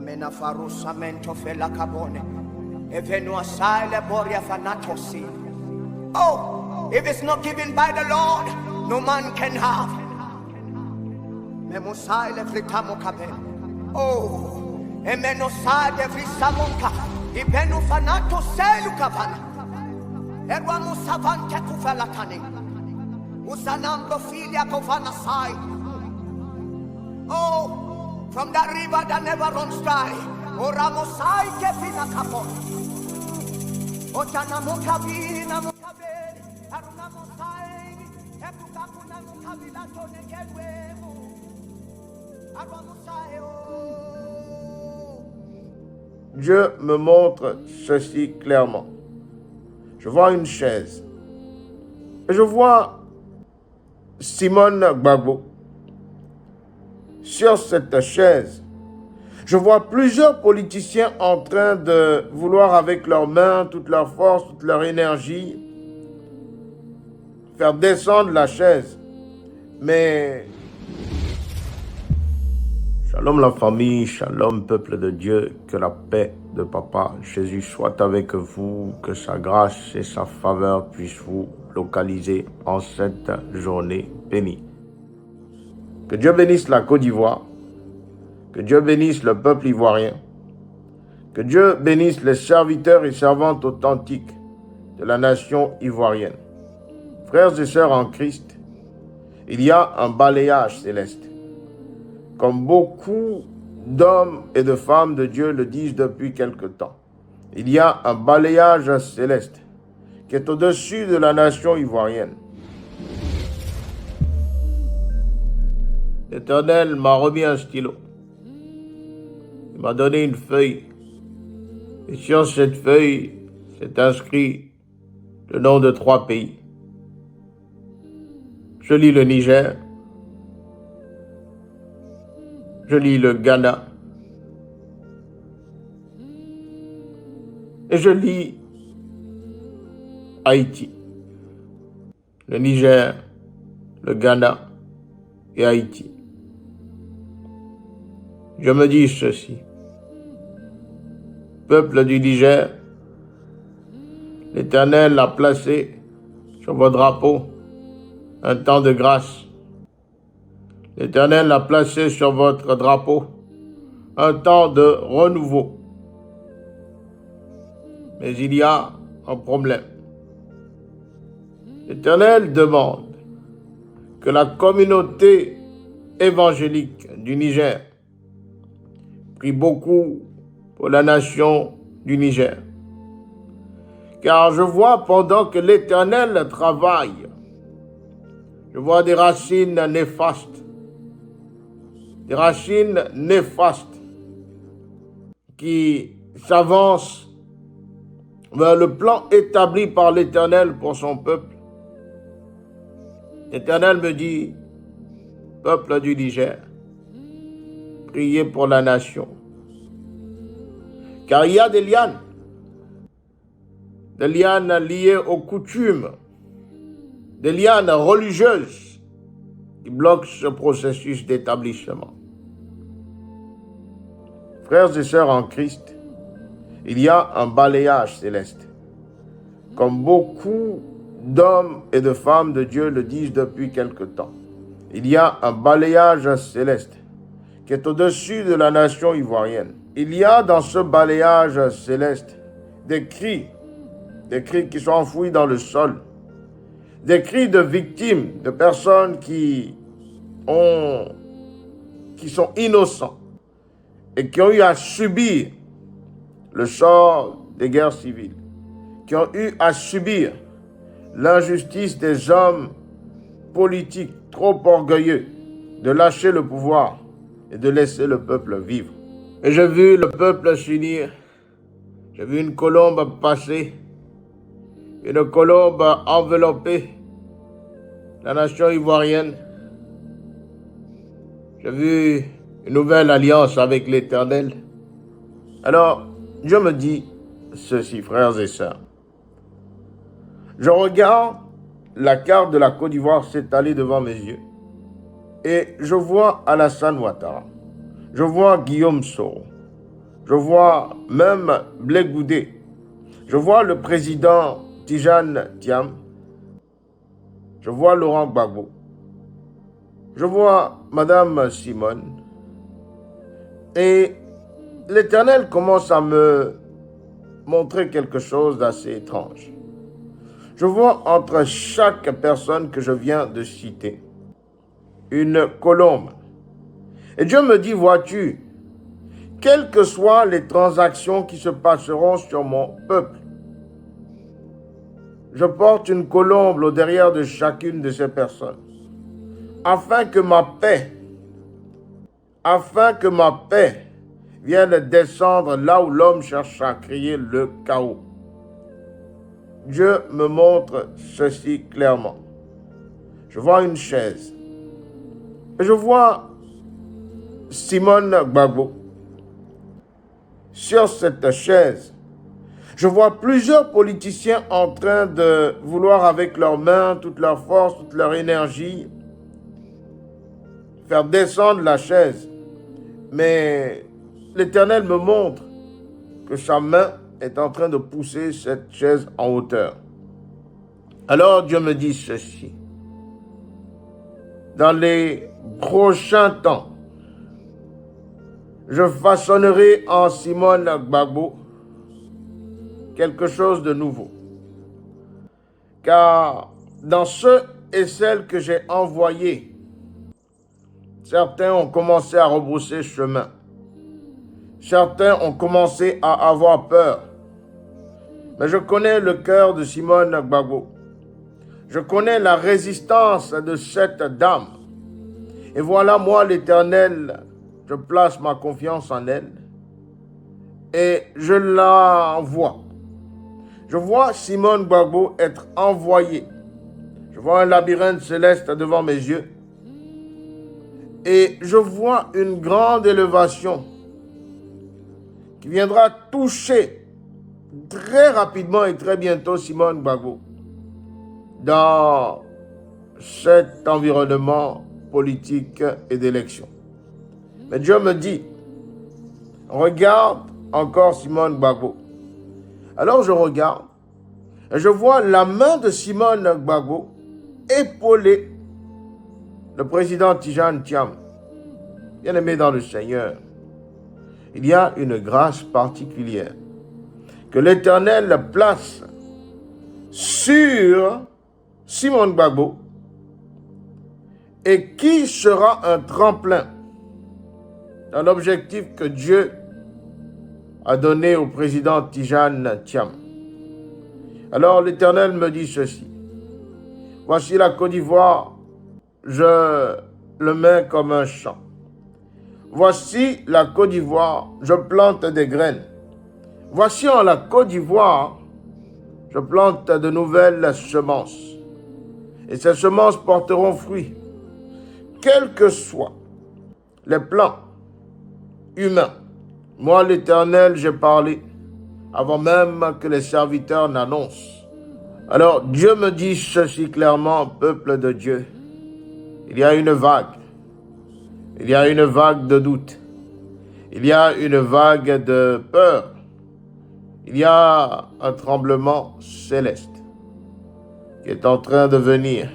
Amena farusamento fela cabone. Evenua sile boria fanatosi. Oh, if it's not given by the Lord, no man can have. Memusile fritamo cabel. Oh, emeno sade frisamonka. Ibenu fanato selu cabana. Erwamu savante kufela tani. Usanambo filia kovana sai. Oh, from that river that never runs dry. Oramosai kefina kapon. Otana mukabina mukabeli. Aruna mosai. Epukakuna mukabila tone kedwemu. Aramosai oh. Dieu me montre ceci clairement. Je vois une chaise. Et je vois Simone Gbagbo. Sur cette chaise, je vois plusieurs politiciens en train de vouloir avec leurs mains, toute leur force, toute leur énergie, faire descendre la chaise. Mais shalom la famille, shalom peuple de Dieu, que la paix de Papa Jésus soit avec vous, que sa grâce et sa faveur puissent vous localiser en cette journée bénie. Que Dieu bénisse la Côte d'Ivoire, que Dieu bénisse le peuple ivoirien, que Dieu bénisse les serviteurs et servantes authentiques de la nation ivoirienne. Frères et sœurs en Christ, il y a un balayage céleste. Comme beaucoup d'hommes et de femmes de Dieu le disent depuis quelque temps, il y a un balayage céleste qui est au-dessus de la nation ivoirienne. L'Éternel m'a remis un stylo. Il m'a donné une feuille. Et sur cette feuille, c'est inscrit le nom de 3 pays. Je lis le Niger. Je lis le Ghana. Et je lis Haïti. Le Niger, le Ghana et Haïti. Je me dis ceci. Peuple du Niger, l'Éternel a placé sur vos drapeaux un temps de grâce. L'Éternel a placé sur votre drapeau un temps de renouveau. Mais il y a un problème. L'Éternel demande que la communauté évangélique du Niger prie beaucoup pour la nation du Niger. Car je vois pendant que l'Éternel travaille, je vois des racines néfastes. Des racines néfastes qui s'avancent vers le plan établi par l'Éternel pour son peuple. L'Éternel me dit, peuple du Niger, priez pour la nation. Car il y a des lianes liées aux coutumes, des lianes religieuses qui bloquent ce processus d'établissement. Frères et sœurs en Christ, il y a un balayage céleste. Comme beaucoup d'hommes et de femmes de Dieu le disent depuis quelque temps, il y a un balayage céleste qui est au-dessus de la nation ivoirienne. Il y a dans ce balayage céleste des cris qui sont enfouis dans le sol, des cris de victimes, de personnes qui sont innocents et qui ont eu à subir le sort des guerres civiles, qui ont eu à subir l'injustice des hommes politiques trop orgueilleux de lâcher le pouvoir et de laisser le peuple vivre. Et j'ai vu le peuple s'unir, j'ai vu une colombe passer, une colombe envelopper la nation ivoirienne. J'ai vu une nouvelle alliance avec l'Éternel. Alors, je me dis ceci, frères et sœurs. Je regarde la carte de la Côte d'Ivoire s'étaler devant mes yeux. Et je vois Alassane Ouattara. Je vois Guillaume Soro. Je vois même Blé Goudé. Je vois le président Tijane Thiam. Je vois Laurent Gbagbo. Je vois Madame Simone. Et l'Éternel commence à me montrer quelque chose d'assez étrange. Je vois entre chaque personne que je viens de citer une colombe. Et Dieu me dit, vois-tu, quelles que soient les transactions qui se passeront sur mon peuple, je porte une colombe au derrière de chacune de ces personnes, afin que ma paix vienne descendre là où l'homme cherche à créer le chaos. Dieu me montre ceci clairement. Je vois une chaise. Et je vois Simone Gbagbo. Sur cette chaise, je vois plusieurs politiciens en train de vouloir avec leurs mains, toute leur force, toute leur énergie, faire descendre la chaise. Mais l'Éternel me montre que sa main est en train de pousser cette chaise en hauteur. Alors Dieu me dit ceci. Dans les prochains temps, je façonnerai en Simone Gbagbo quelque chose de nouveau. Car dans ceux et celles que j'ai envoyés, certains ont commencé à rebrousser chemin. Certains ont commencé à avoir peur. Mais je connais le cœur de Simone Gbagbo. Je connais la résistance de cette dame. Et voilà, moi, l'Éternel, je place ma confiance en elle. Et je l'envoie. Je vois Simone Gbagbo être envoyée. Je vois un labyrinthe céleste devant mes yeux. Et je vois une grande élévation qui viendra toucher très rapidement et très bientôt Simone Gbagbo dans cet environnement politique et d'élection. Mais Dieu me dit, regarde encore Simone Gbagbo. Alors je regarde et je vois la main de Simone Gbagbo épauler le président Tijane Thiam. Bien-aimé dans le Seigneur, il y a une grâce particulière que l'Éternel place sur Simone Gbagbo et qui sera un tremplin dans l'objectif que Dieu a donné au président Tijane Thiam. Alors l'Éternel me dit ceci. Voici la Côte d'Ivoire, je le mets comme un champ. Voici la Côte d'Ivoire, je plante des graines. Voici en la Côte d'Ivoire, je plante de nouvelles semences. Et ces semences porteront fruit. Quels que soient les plans humains, moi l'Éternel, j'ai parlé avant même que les serviteurs n'annoncent. Alors Dieu me dit ceci clairement, peuple de Dieu. Il y a une vague. Il y a une vague de doute. Il y a une vague de peur. Il y a un tremblement céleste qui est en train de venir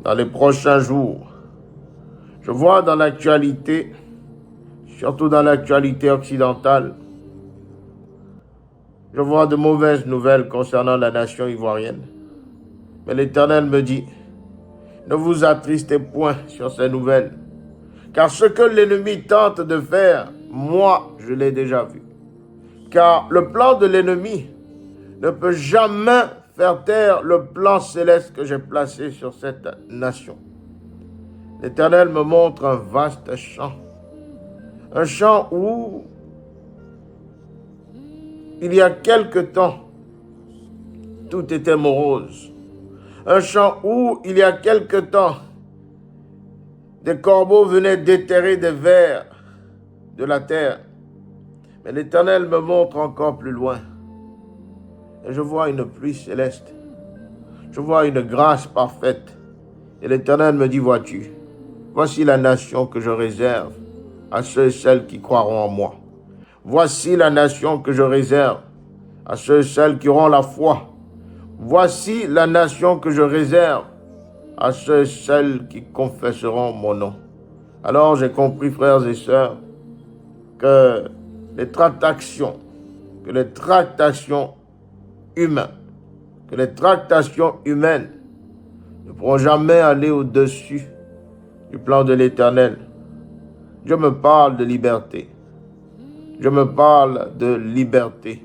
dans les prochains jours. Je vois dans l'actualité, surtout dans l'actualité occidentale, je vois de mauvaises nouvelles concernant la nation ivoirienne. Mais l'Éternel me dit, ne vous attristez point sur ces nouvelles, car ce que l'ennemi tente de faire, moi, je l'ai déjà vu. Car le plan de l'ennemi ne peut jamais faire taire le plan céleste que j'ai placé sur cette nation. L'Éternel me montre un vaste champ. Un champ où, il y a quelque temps, tout était morose. Un champ où, il y a quelque temps, des corbeaux venaient déterrer des vers de la terre. Mais l'Éternel me montre encore plus loin. Et je vois une pluie céleste. Je vois une grâce parfaite. Et l'Éternel me dit, vois-tu, voici la nation que je réserve à ceux et celles qui croiront en moi. Voici la nation que je réserve à ceux et celles qui auront la foi. Voici la nation que je réserve à ceux et celles qui confesseront mon nom. Alors j'ai compris, frères et sœurs, que les tractations humaines, ne pourront jamais aller au-dessus du plan de l'Éternel. Je me parle de liberté. Je me parle de liberté.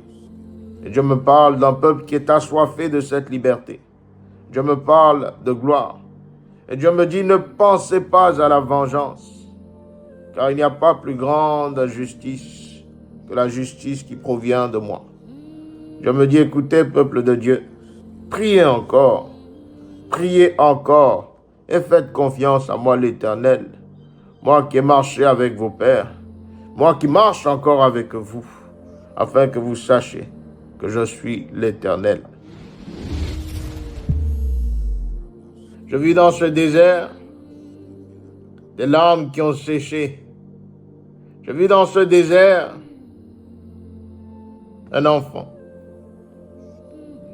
Et je me parle d'un peuple qui est assoiffé de cette liberté. Je me parle de gloire. Et Dieu me dit, ne pensez pas à la vengeance, car il n'y a pas plus grande justice que la justice qui provient de moi. Je me dis, écoutez, peuple de Dieu, priez encore et faites confiance à moi l'Éternel, moi qui ai marché avec vos pères, moi qui marche encore avec vous, afin que vous sachiez que je suis l'Éternel. Je vis dans ce désert des larmes qui ont séché. Je vis dans ce désert un enfant.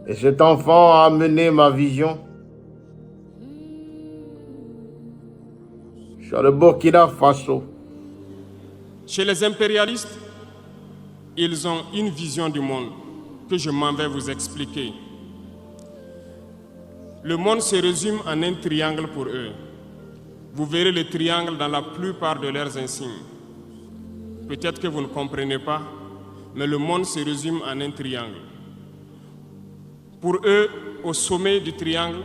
Et cet enfant a amené ma vision sur le Burkina Faso. Chez les impérialistes, ils ont une vision du monde que je m'en vais vous expliquer. Le monde se résume en un triangle pour eux. Vous verrez le triangle dans la plupart de leurs insignes. Peut-être que vous ne comprenez pas, mais le monde se résume en un triangle. Pour eux, au sommet du triangle,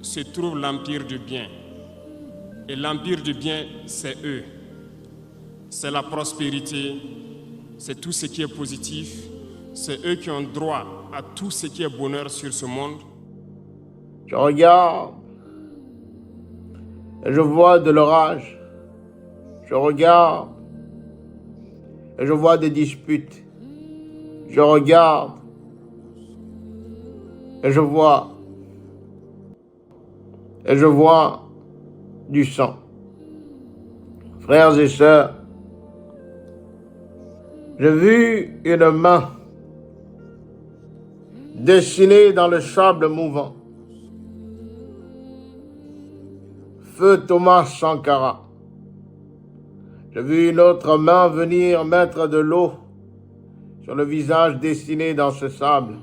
se trouve l'empire du bien. Et l'empire du bien, c'est eux. C'est la prospérité, c'est tout ce qui est positif, c'est eux qui ont droit à tout ce qui est bonheur sur ce monde. Je regarde et je vois de l'orage. Je regarde et je vois des disputes. Je regarde et je vois du sang. Frères et sœurs, j'ai vu une main dessinée dans le sable mouvant. Feu Thomas Sankara. J'ai vu une autre main venir mettre de l'eau sur le visage dessiné dans ce sable.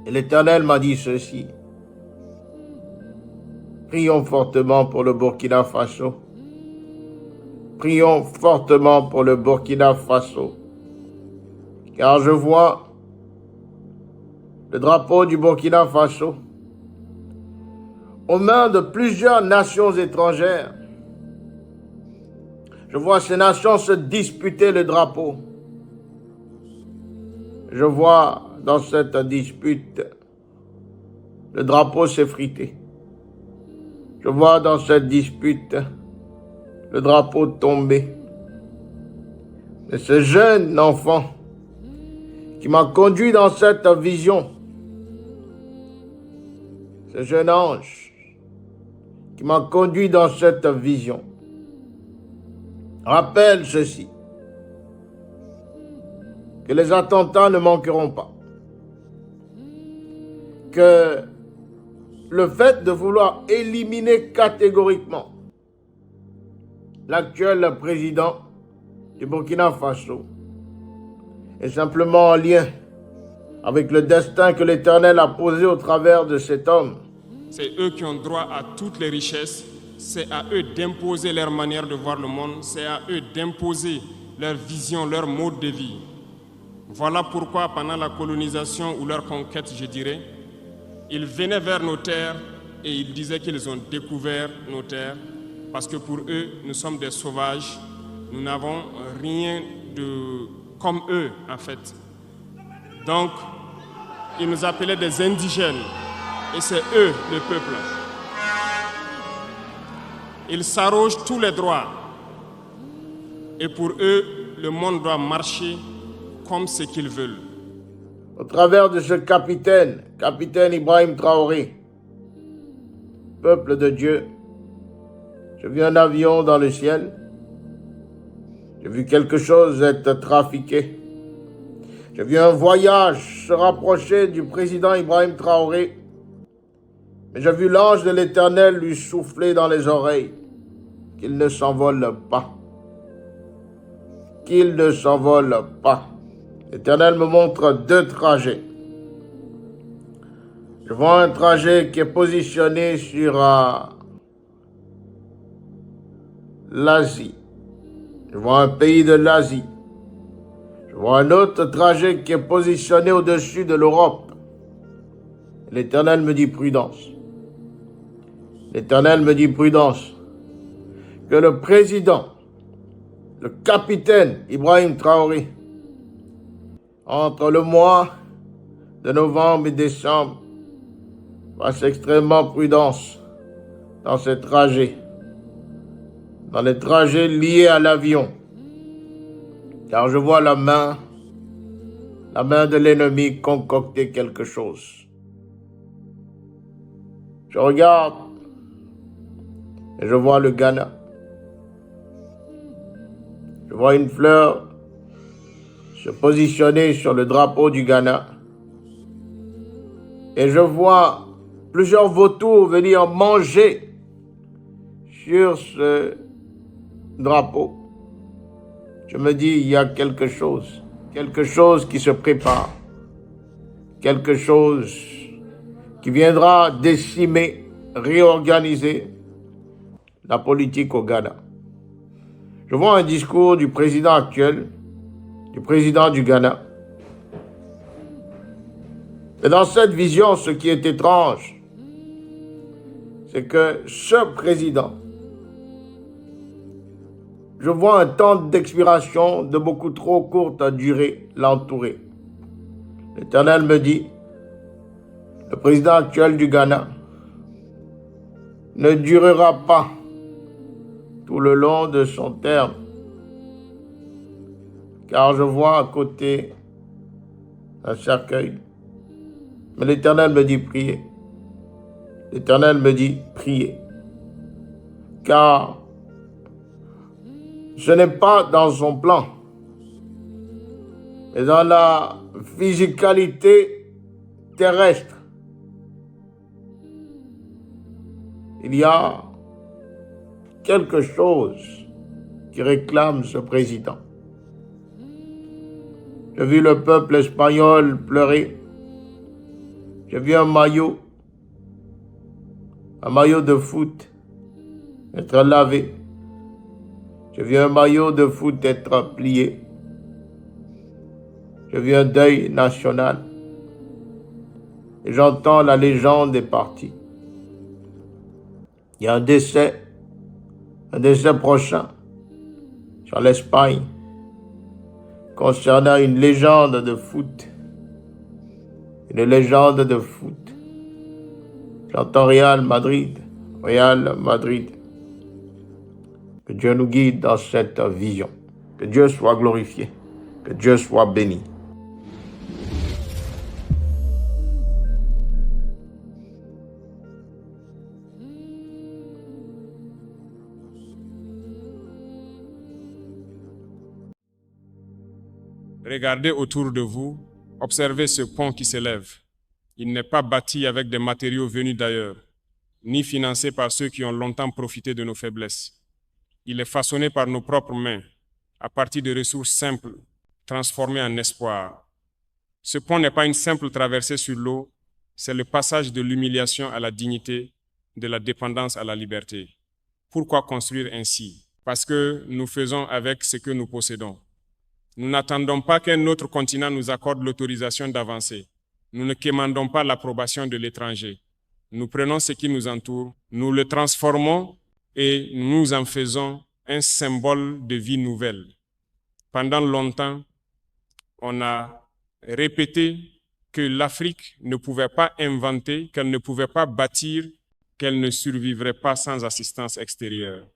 Et l'Éternel m'a dit ceci. Prions fortement pour le Burkina Faso. Prions fortement pour le Burkina Faso. Car je vois le drapeau du Burkina Faso aux mains de plusieurs nations étrangères. Je vois ces nations se disputer le drapeau. Je vois dans cette dispute le drapeau s'effriter. Je vois dans cette dispute le drapeau tomber. Mais ce jeune enfant qui m'a conduit dans cette vision, ce jeune ange qui m'a conduit dans cette vision, rappelle ceci, que les attentats ne manqueront pas, que le fait de vouloir éliminer catégoriquement l'actuel président du Burkina Faso est simplement en lien avec le destin que l'Éternel a posé au travers de cet homme. C'est eux qui ont droit à toutes les richesses, c'est à eux d'imposer leur manière de voir le monde, c'est à eux d'imposer leur vision, leur mode de vie. Voilà pourquoi pendant la colonisation ou leur conquête, je dirais, ils venaient vers nos terres et ils disaient qu'ils ont découvert nos terres parce que pour eux, nous sommes des sauvages, nous n'avons rien de comme eux en fait. Donc, ils nous appelaient des indigènes et c'est eux le peuple. Ils s'arrogent tous les droits et pour eux, le monde doit marcher comme ce qu'ils veulent. Au travers de ce capitaine Ibrahim Traoré, peuple de Dieu, je vis un avion dans le ciel. J'ai vu quelque chose être trafiqué. J'ai vu un voyage se rapprocher du président Ibrahim Traoré. Mais j'ai vu l'ange de l'Éternel lui souffler dans les oreilles qu'il ne s'envole pas. Qu'il ne s'envole pas. L'Éternel me montre deux trajets. Je vois un trajet qui est positionné sur l'Asie. Je vois un pays de l'Asie. Je vois un autre trajet qui est positionné au-dessus de l'Europe. L'Éternel me dit prudence. L'Éternel me dit prudence. Que le président, le capitaine Ibrahim Traoré, entre le mois de novembre et décembre, fasse extrêmement prudence dans ces trajets, dans les trajets liés à l'avion. Car je vois la main de l'ennemi concocter quelque chose. Je regarde et je vois le Ghana. Je vois une fleur se positionner sur le drapeau du Ghana. Et je vois plusieurs vautours venir manger sur ce drapeau. Je me dis, il y a quelque chose qui se prépare, quelque chose qui viendra décimer, réorganiser la politique au Ghana. Je vois un discours du président actuel, du président du Ghana. Et dans cette vision, ce qui est étrange, c'est que ce président, je vois un temps d'expiration de beaucoup trop courte durée l'entourer. L'Éternel me dit, le président actuel du Ghana ne durera pas tout le long de son terme, car je vois à côté un cercueil. Mais l'Éternel me dit prier. L'Éternel me dit prier. Car ce n'est pas dans son plan, mais dans la physicalité terrestre. Il y a quelque chose qui réclame ce président. J'ai vu le peuple espagnol pleurer. J'ai vu un maillot de foot être lavé. J'ai vu un maillot de foot être plié. J'ai vu un deuil national. Et j'entends la légende des partis. Il y a un décès prochain sur l'Espagne concernant une légende de foot. Une légende de foot. J'entends Real Madrid. Que Dieu nous guide dans cette vision. Que Dieu soit glorifié. Que Dieu soit béni. Regardez autour de vous, observez ce pont qui s'élève. Il n'est pas bâti avec des matériaux venus d'ailleurs, ni financé par ceux qui ont longtemps profité de nos faiblesses. Il est façonné par nos propres mains, à partir de ressources simples, transformées en espoir. Ce pont n'est pas une simple traversée sur l'eau, c'est le passage de l'humiliation à la dignité, de la dépendance à la liberté. Pourquoi construire ainsi? Parce que nous faisons avec ce que nous possédons. Nous n'attendons pas qu'un autre continent nous accorde l'autorisation d'avancer. Nous ne quémandons pas l'approbation de l'étranger. Nous prenons ce qui nous entoure, nous le transformons et nous en faisons un symbole de vie nouvelle. Pendant longtemps, on a répété que l'Afrique ne pouvait pas inventer, qu'elle ne pouvait pas bâtir, qu'elle ne survivrait pas sans assistance extérieure.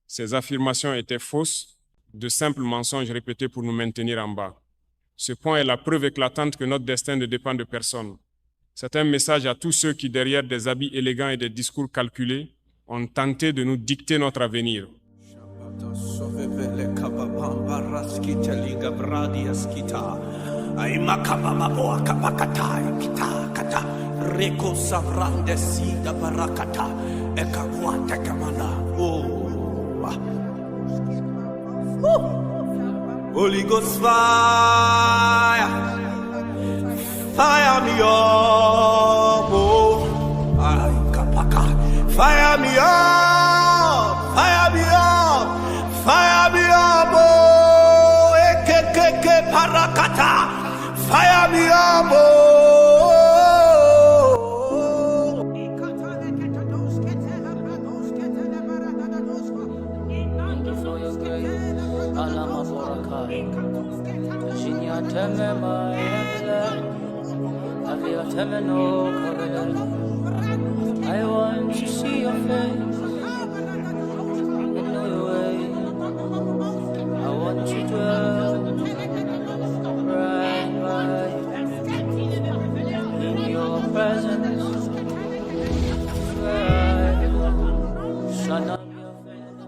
Ces affirmations étaient fausses, de simples mensonges répétés pour nous maintenir en bas. Ce point est la preuve éclatante que notre destin ne dépend de personne. C'est un message à tous ceux qui, derrière des habits élégants et des discours calculés, ont tenté de nous dicter notre avenir. raskita liga bradia skita. Ay makabama boa kapakata kita kata. Reko savrande sida barakata. Eka wata kamana. Holy Ghost fire. Fire me up. Ay kapaka. Fire me up. Fire me up. Fire me up. Ekekeke parakata. Fire me up. I want to see your face and know your way. I want to dwell right by in your presence. Shut up your face,